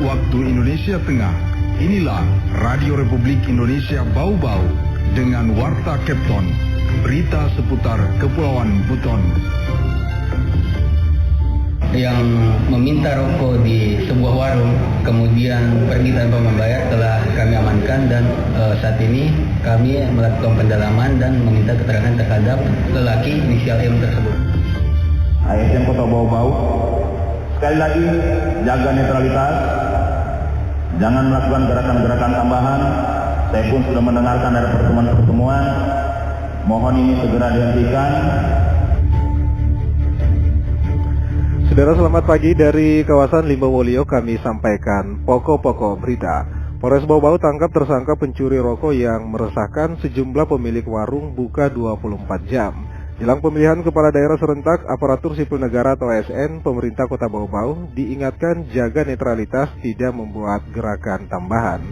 waktu Indonesia Tengah. Inilah Radio Republik Indonesia Bau-Bau dengan Warta Kepton, berita seputar Kepulauan Buton. Yang meminta rokok di sebuah warung kemudian pergi tanpa membayar telah kami amankan, dan saat ini kami melakukan pendalaman dan meminta keterangan terhadap lelaki inisial M tersebut. ASN Kota Bau-Bau, sekali lagi jaga netralitas, jangan melakukan gerakan-gerakan tambahan. Saya pun sudah mendengarkan dari pertemuan-pertemuan, mohon ini segera dihentikan. Saudara, selamat pagi dari kawasan Limbawolio. Kami sampaikan pokok-pokok berita. Polres Bau-Bau tangkap tersangka pencuri rokok yang meresahkan sejumlah pemilik warung buka 24 jam. Jelang pemilihan kepala daerah serentak, aparatur sipil negara atau ASN, pemerintah Kota Bau-Bau diingatkan jaga netralitas, tidak membuat gerakan tambahan.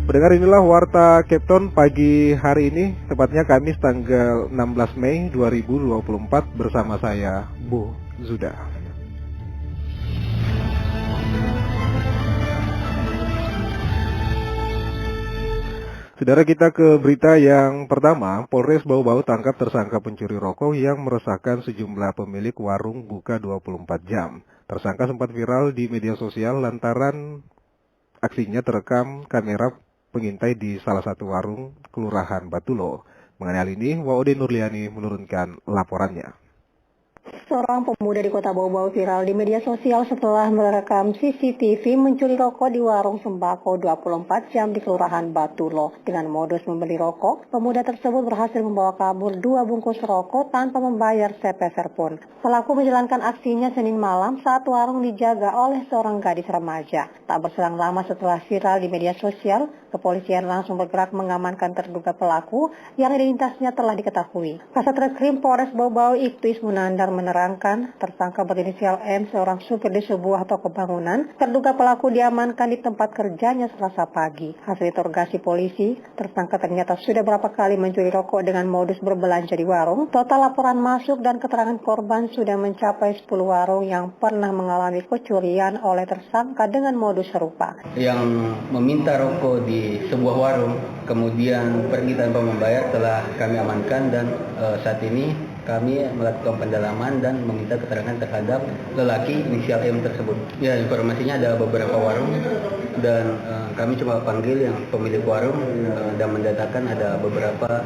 Pendengar, inilah Warta Kepton pagi hari ini, tepatnya Kamis tanggal 16 Mei 2024 bersama saya, Bu Zuda. Saudara, kita ke berita yang pertama. Polres Bau-Bau tangkap tersangka pencuri rokok yang meresahkan sejumlah pemilik warung buka 24 jam. Tersangka sempat viral di media sosial lantaran aksinya terekam kamera pengintai di salah satu warung Kelurahan Batulo. Mengenai hal ini, Waode Nurliani menurunkan laporannya. Seorang pemuda di Kota Bau-Bau viral di media sosial setelah merekam CCTV mencuri rokok di warung sembako 24 jam di Kelurahan Batulo. Dengan modus membeli rokok, pemuda tersebut berhasil membawa kabur 2 bungkus rokok tanpa membayar sepeser pun. Pelaku menjalankan aksinya Senin malam saat warung dijaga oleh seorang gadis remaja. Tak berselang lama setelah viral di media sosial, kepolisian langsung bergerak mengamankan terduga pelaku yang identitasnya telah diketahui. Kasat Reskrim Polres Bau-Bau Ibtu Munandar menerangkan tersangka berinisial M, seorang supir di sebuah toko bangunan. Terduga pelaku diamankan di tempat kerjanya Selasa pagi. Hasil interogasi polisi, tersangka ternyata sudah berapa kali mencuri rokok dengan modus berbelanja di warung. Total laporan masuk dan keterangan korban sudah mencapai 10 warung yang pernah mengalami kecurian oleh tersangka dengan modus serupa. Yang meminta rokok di sebuah warung kemudian pergi tanpa membayar telah kami amankan, dan saat ini kami melakukan pendalaman dan meminta keterangan terhadap lelaki inisial M tersebut. Ya, informasinya ada beberapa warung dan kami coba panggil yang pemilik warung dan mendatakan ada beberapa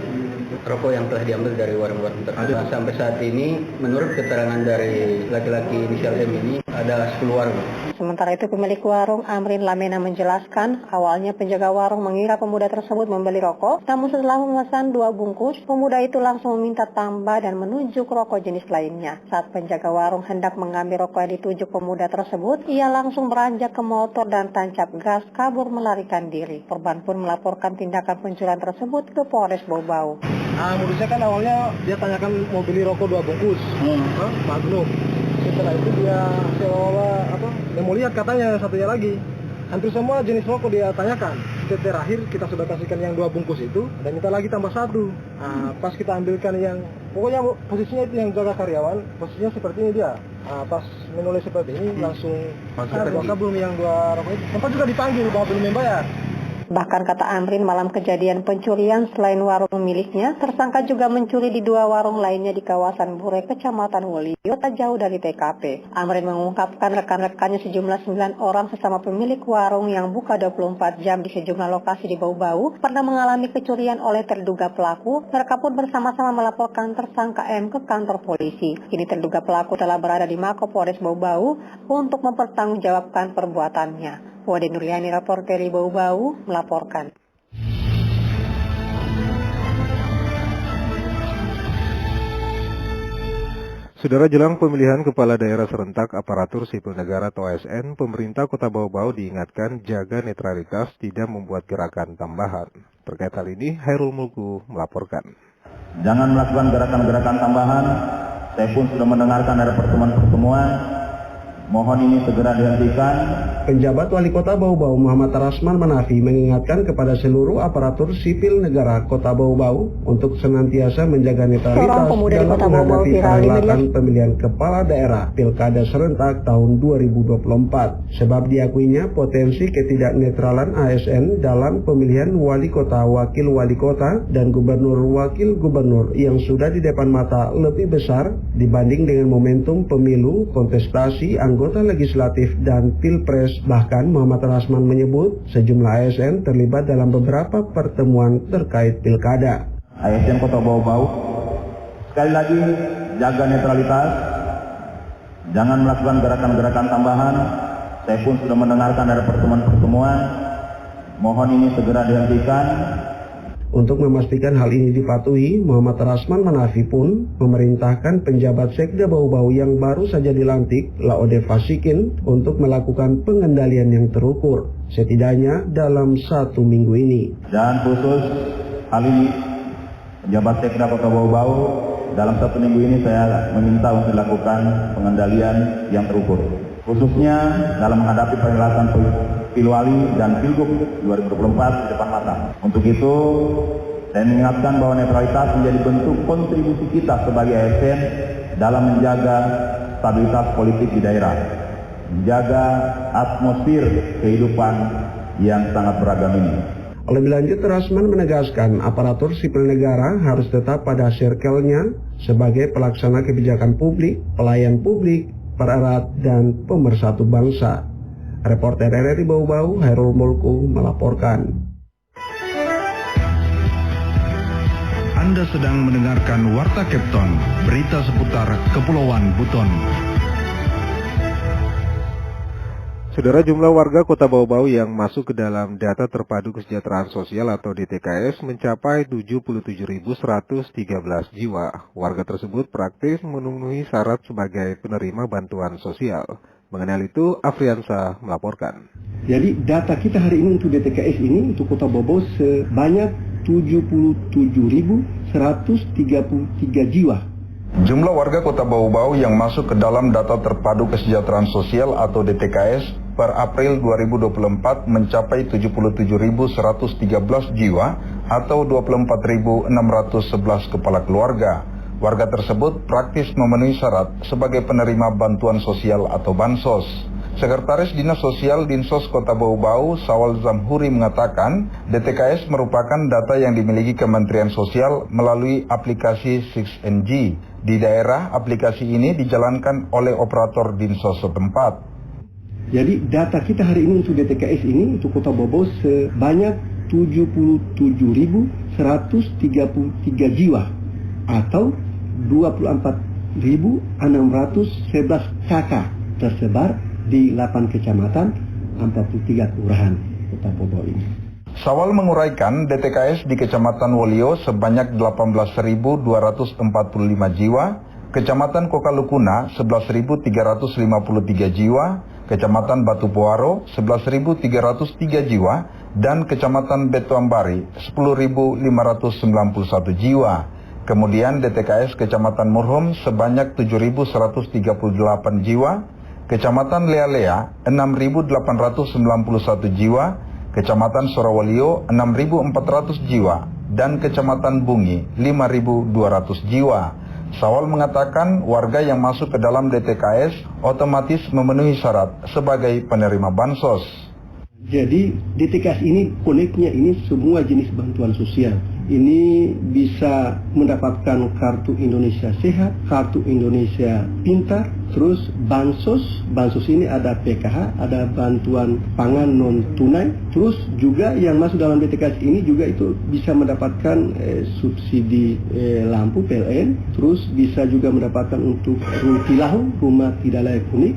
rokok yang telah diambil dari warung-warung tersebut. Sampai saat ini menurut keterangan dari laki-laki inisial M ini ada 10 warung. Sementara itu pemilik warung Amrin Lamena menjelaskan awalnya penjaga warung mengira pemuda tersebut membeli rokok, namun setelah memesan 2 bungkus, pemuda itu langsung meminta tambah dan menunjuk rokok jenis lainnya. Saat penjaga warung hendak mengambil rokok yang ditujuk pemuda tersebut, ia langsung beranjak ke motor dan tancap gas kabur melarikan diri. Korban pun melaporkan tindakan pencurian tersebut ke Polres Bau-Bau. Modusnya kan awalnya dia tanyakan mau beli rokok 2 bungkus, Magnum. Setelah itu dia mau lihat katanya satunya lagi. Hampir semua jenis rokok dia tanyakan. Terakhir kita sudah kasihkan yang 2 bungkus itu dan minta lagi tambah 1. Pas kita ambilkan yang, pokoknya posisinya itu yang jaga karyawan, posisinya seperti ini dia. Pas menulis seperti ini langsung kabur yang 2 rokok itu. Sempat juga dipanggil bahwa belum membayar. Bahkan kata Amrin, malam kejadian pencurian selain warung miliknya, tersangka juga mencuri di 2 warung lainnya di kawasan Bure, Kecamatan Wolio, tak jauh dari TKP. Amrin mengungkapkan rekan-rekannya sejumlah 9 orang sesama pemilik warung yang buka 24 jam di sejumlah lokasi di Bau-Bau pernah mengalami kecurian oleh terduga pelaku. Mereka pun bersama-sama melaporkan tersangka M ke kantor polisi. Kini terduga pelaku telah berada di Mako Polres Bau-Bau untuk mempertanggungjawabkan perbuatannya. Waode Nurliani, reporter dari Bau-Bau, melaporkan. Saudara, jelang pemilihan kepala daerah serentak aparatur sipil negara atau ASN, pemerintah Kota Bau-Bau diingatkan jaga netralitas, tidak membuat gerakan tambahan. Terkait hal ini, Hairul Mulku melaporkan. Jangan melakukan gerakan-gerakan tambahan. Saya pun sudah mendengarkan dari pertemuan-pertemuan, Mohon ini segera dihentikan. Penjabat Wali Kota Bau-Bau Muhammad Rasman Manafi mengingatkan kepada seluruh aparatur sipil negara Kota Bau-Bau untuk senantiasa menjaga netralitas dalam menghadapi perhelatan pemilihan kepala daerah Pilkada serentak tahun 2024. Sebab diakuinya potensi ketidaknetralan ASN dalam pemilihan wali kota, wakil wali kota, dan gubernur wakil gubernur yang sudah di depan mata lebih besar dibanding dengan momentum pemilu, kontestasi anggota legislatif dan pilpres. Bahkan Muhammad Rasman menyebut sejumlah ASN terlibat dalam beberapa pertemuan terkait pilkada. ASN Kota Bau-Bau, sekali lagi jaga netralitas, jangan melakukan gerakan-gerakan tambahan. Saya pun sudah mendengarkan dari pertemuan-pertemuan, mohon ini segera dihentikan. Untuk memastikan hal ini dipatuhi, Muhammad Rasman Manafi pun memerintahkan penjabat Sekda Bau-Bau yang baru saja dilantik, Laode Fasikin, untuk melakukan pengendalian yang terukur, setidaknya dalam 1 minggu ini. Dan khusus hal ini, penjabat Sekda Kota Bau-Bau, dalam 1 minggu ini saya meminta untuk dilakukan pengendalian yang terukur, khususnya dalam menghadapi perhelatan Pilwali dan Pilgub 2024 di depan mata. Untuk itu, saya mengingatkan bahwa netralitas menjadi bentuk kontribusi kita sebagai ASN dalam menjaga stabilitas politik di daerah, menjaga atmosfer kehidupan yang sangat beragam ini. Lebih lanjut, Rasman menegaskan aparatur sipil negara harus tetap pada circle-nya sebagai pelaksana kebijakan publik, pelayan publik, pererat, dan pemersatu bangsa. Reporter RRI Bau-Bau, Hairul Mulku melaporkan. Anda sedang mendengarkan Warta Kepton, berita seputar Kepulauan Buton. Saudara, jumlah warga Kota Bau-Bau yang masuk ke dalam data terpadu kesejahteraan sosial atau DTKS mencapai 77.113 jiwa. Warga tersebut praktis memenuhi syarat sebagai penerima bantuan sosial. Mengenai hal itu, Afriansa melaporkan. Jadi data kita hari ini untuk DTKS ini untuk Kota Bau-Bau sebanyak 77.133 jiwa. Jumlah warga Kota Bau-Bau yang masuk ke dalam data terpadu kesejahteraan sosial atau DTKS per April 2024 mencapai 77.113 jiwa atau 24.611 kepala keluarga. Warga tersebut praktis memenuhi syarat sebagai penerima bantuan sosial atau bansos. Sekretaris Dinas Sosial Dinsos Kota Bau-Bau, Sawal Zamhuri mengatakan, DTKS merupakan data yang dimiliki Kementerian Sosial melalui aplikasi 6NG. Di daerah, aplikasi ini dijalankan oleh operator Dinsos setempat. Jadi data kita hari ini untuk DTKS ini untuk Kota Bau-Bau sebanyak 77.133 jiwa atau 24.611 KK tersebar di 8 kecamatan, 43 kelurahan Kota Bau-Bau ini. Sawal menguraikan DTKS di Kecamatan Wolio sebanyak 18.245 jiwa, Kecamatan Kokalukuna 11.353 jiwa, Kecamatan Batu Puaro 11.303 jiwa, dan Kecamatan Betuambari 10.591 jiwa. Kemudian DTKS Kecamatan Murhum sebanyak 7.138 jiwa, Kecamatan Lea-Lea 6.891 jiwa, Kecamatan Sorowalio 6.400 jiwa, dan Kecamatan Bungi 5.200 jiwa. Sawal mengatakan warga yang masuk ke dalam DTKS otomatis memenuhi syarat sebagai penerima bansos. Jadi DTKS ini koneknya ini semua jenis bantuan sosial. Ini bisa mendapatkan kartu Indonesia Sehat, kartu Indonesia Pintar, terus bansos ini ada PKH, ada bantuan pangan non tunai, terus juga yang masuk dalam DTKS ini juga itu bisa mendapatkan subsidi lampu PLN, terus bisa juga mendapatkan untuk RUMTILAHU, rumah tidak layak huni.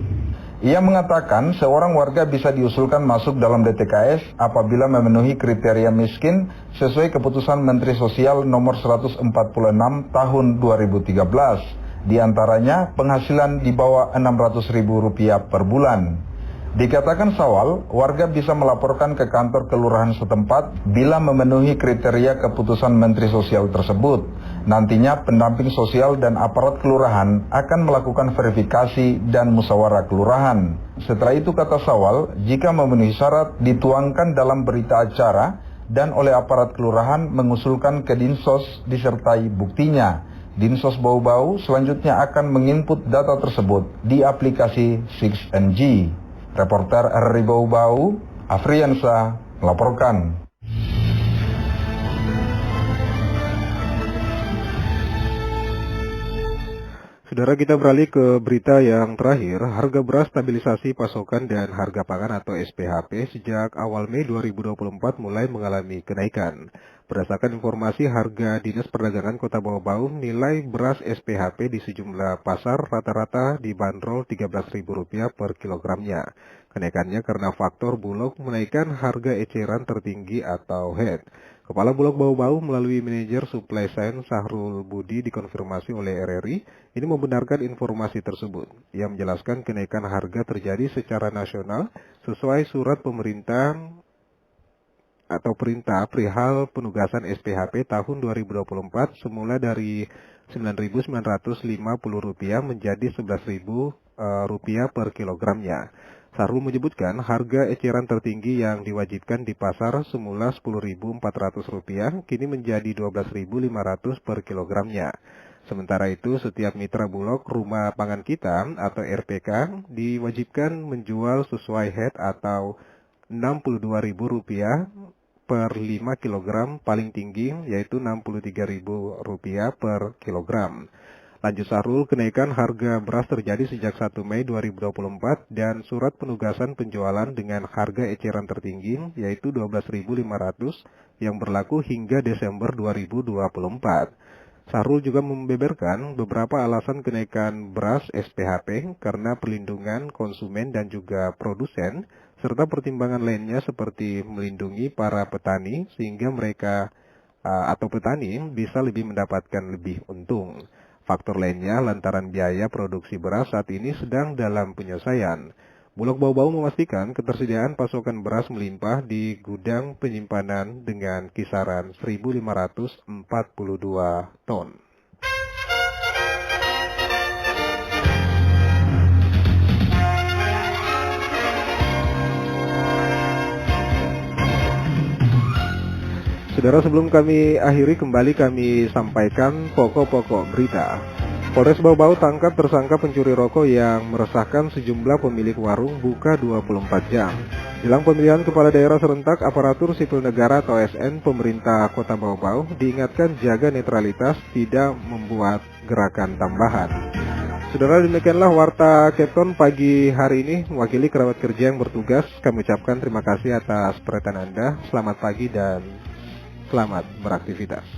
Ia mengatakan seorang warga bisa diusulkan masuk dalam DTKS apabila memenuhi kriteria miskin sesuai keputusan Menteri Sosial nomor 146 tahun 2013. Di antaranya penghasilan di bawah Rp600.000 per bulan. Dikatakan Sawal, warga bisa melaporkan ke kantor kelurahan setempat bila memenuhi kriteria keputusan Menteri Sosial tersebut. Nantinya pendamping sosial dan aparat kelurahan akan melakukan verifikasi dan musyawarah kelurahan. Setelah itu, kata Sawal, jika memenuhi syarat dituangkan dalam berita acara dan oleh aparat kelurahan mengusulkan ke Dinsos disertai buktinya. Dinsos Bau-Bau selanjutnya akan menginput data tersebut di aplikasi 6NG. Reporter RRI Bau-Bau, Afriansa, melaporkan. Saudara, kita beralih ke berita yang terakhir. Harga beras stabilisasi pasokan dan harga pangan atau SPHP sejak awal Mei 2024 mulai mengalami kenaikan. Berdasarkan informasi harga Dinas Perdagangan Kota Bau-Bau, nilai beras SPHP di sejumlah pasar rata-rata dibanderol Rp13.000 per kilogramnya. Kenaikannya karena faktor Bulog menaikkan harga eceran tertinggi atau HET. Kepala Bulog Bau-Bau melalui manajer supply chain Sahrul Budi dikonfirmasi oleh RRI ini membenarkan informasi tersebut. Ia menjelaskan kenaikan harga terjadi secara nasional sesuai surat pemerintah atau perintah perihal penugasan SPHP tahun 2024 semula dari Rp9.950 menjadi Rp11.000 per kilogramnya. Sahrul menyebutkan harga eceran tertinggi yang diwajibkan di pasar semula Rp10.400 kini menjadi Rp12.500 per kilogramnya. Sementara itu, setiap mitra Bulog Rumah Pangan Kita atau RPK diwajibkan menjual sesuai HET atau Rp62.000 per 5 kg paling tinggi yaitu Rp63.000 per kilogram. Lanjut Sahrul, kenaikan harga beras terjadi sejak 1 Mei 2024 dan surat penugasan penjualan dengan harga eceran tertinggi yaitu Rp12.500 yang berlaku hingga Desember 2024. Sahrul juga membeberkan beberapa alasan kenaikan beras SPHP karena perlindungan konsumen dan juga produsen, serta pertimbangan lainnya seperti melindungi para petani sehingga mereka atau petani bisa lebih mendapatkan lebih untung. Faktor lainnya lantaran biaya produksi beras saat ini sedang dalam penyelesaian. Bulog Bau-Bau memastikan ketersediaan pasokan beras melimpah di gudang penyimpanan dengan kisaran 1.542 ton. Saudara, sebelum kami akhiri, kembali kami sampaikan pokok-pokok berita. Polres Bau-Bau tangkap tersangka pencuri rokok yang meresahkan sejumlah pemilik warung buka 24 jam. Jelang pemilihan kepala daerah serentak, aparatur sipil negara atau ASN pemerintah Kota Bau-Bau diingatkan jaga netralitas, tidak membuat gerakan tambahan. Saudara, demikianlah Warta Kepton pagi hari ini. Mewakili kerabat kerja yang bertugas, kami ucapkan terima kasih atas perhatian Anda. Selamat pagi dan selamat beraktivitas.